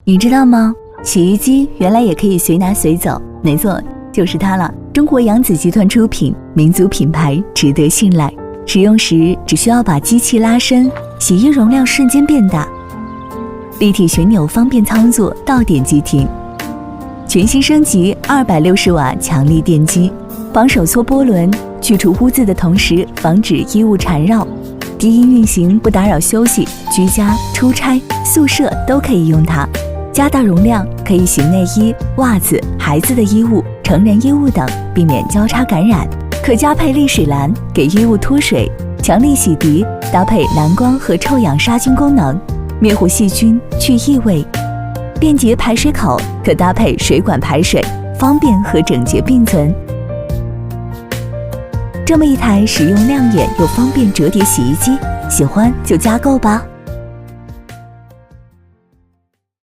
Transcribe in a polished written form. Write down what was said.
你知道吗？洗衣机原来也可以随拿随走，没错，就是它了。中国扬子集团出品，民族品牌，值得信赖。使用时只需要把机器拉伸，洗衣容量瞬间变大。立体旋钮方便操作，到点即停。全新升级260瓦强力电机，防手搓波轮，去除污渍的同时防止衣物缠绕。低音运行，不打扰休息，居家、出差、宿舍都可以用它。加大容量可以洗内衣、袜子、孩子的衣物、成人衣物等，避免交叉感染。可加配沥水篮，给衣物脱水。强力洗涤，搭配蓝光和臭氧杀菌功能，灭活细菌，去异味。便捷排水口，可搭配水管排水，方便和整洁并存。这么一台实用亮眼又方便折叠洗衣机，喜欢就加购吧。